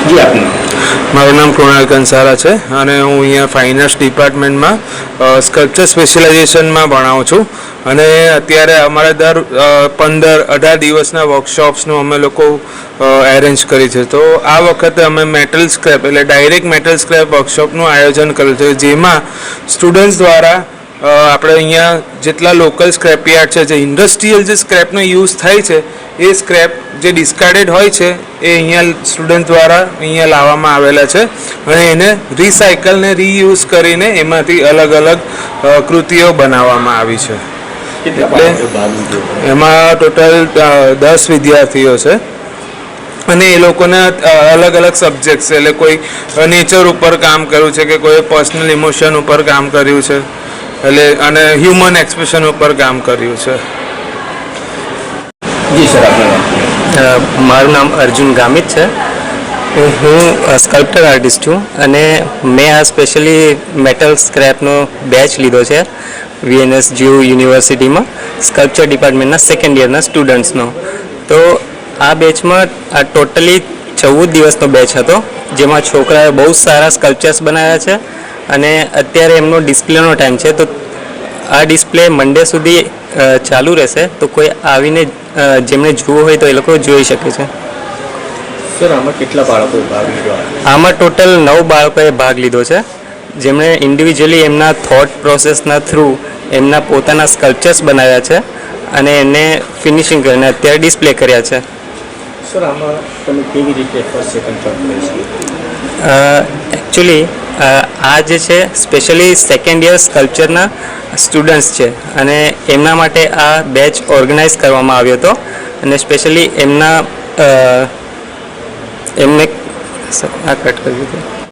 જી આપનું મારું નામ કૃણાલ કંસારા છે અને હું અહીંયા ફાઇન આર્ટ્સ ડિપાર્ટમેન્ટમાં સ્કલ્પચર સ્પેશિયલાઇઝેશનમાં ભણાવું છું અને અત્યારે અમારે દર 15-18 દિવસના વર્કશોપ્સનું અમે લોકો એરેન્જ કરી છે. તો આ વખતે અમે મેટલ સ્ક્રેપ એટલે ડાયરેક્ટ મેટલ સ્ક્રેપ વર્કશોપનું આયોજન કર્યું છે, જેમાં સ્ટુડન્ટ્સ દ્વારા આપણે અહીંયા જેટલા લોકલ સ્ક્રેપ યાર્ડ છે, જે ઇન્ડસ્ટ્રીયલ જે સ્ક્રેપનો યુઝ થાય છે એ સ્ક્રેપ જે ડિસ્કાર્ડેડ હોય છે એ અહીંયા સ્ટુડન્ટ દ્વારા અહીંયા લાવવામાં આવેલા છે અને એને રિસાયકલને રીયુઝ કરીને એમાંથી અલગ અલગ કૃતિઓ બનાવવામાં આવી છે. એટલે એમાં ટોટલ 10 વિદ્યાર્થીઓ છે અને એ લોકોને અલગ અલગ સબ્જેક્ટ્સ એટલે કોઈ નેચર ઉપર કામ કર્યું છે કે કોઈ પર્સનલ ઇમોશન ઉપર કામ કર્યું છે એટલે અને હ્યુમન એક્સપ્રેશન ઉપર કામ કર્યું છે. જી સર આપનું મારું નામ અર્જુન ગામિત છે. હું સ્કલ્પટર આર્ટિસ્ટ છું અને મેં આ સ્પેશિયલી મેટલ સ્ક્રેપનો બેચ લીધો છે VNSGU યુનિવર્સિટીમાં સ્કલ્પચર ડિપાર્ટમેન્ટના સેકન્ડ યરના સ્ટુડન્ટ્સનો. તો આ બેચમાં આ ટોટલી 14 દિવસનો બેચ હતો, જેમાં છોકરાએ બહુ સારા સ્કલ્પચર્સ બનાવ્યા છે અને અત્યારે એમનો ડિસ્પ્લેનો ટાઈમ છે. તો આ ડિસ્પ્લે મંડે સુધી ચાલુ રહેશે, તો કોઈ આવીને જેમણે જોવું હોય તો એ લોકો જોઈ શકે છે. સર આમાં કેટલા બાળકોએ ભાગ લીધો? આમાં ટોટલ 9 બાળકોએ ભાગ લીધો છે, જેમણે ઇન્ડિવિજ્યુઅલી એમના થોટ પ્રોસેસના થ્રુ એમના પોતાના સ્કલ્પચર્સ બનાવ્યા છે અને એને ફિનિશિંગ કરીને અત્યારે ડિસ્પ્લે કર્યા છે. સર આમાં તમે કેવી રીતે ફર્સ્ટ સેકન્ડ થર્ડ પ્રાઇઝ લીધું? એકચ્યુઅલી આ જે છે સ્પેશિયલી સેકન્ડ યર સ્કલ્પચરના સ્ટુડન્ટ્સ છે અને એમના માટે આ બેચ ઓર્ગેનાઇઝ કરવામાં આવ્યો હતો અને સ્પેશિયલી એમને આ કટ કર્યું હતું.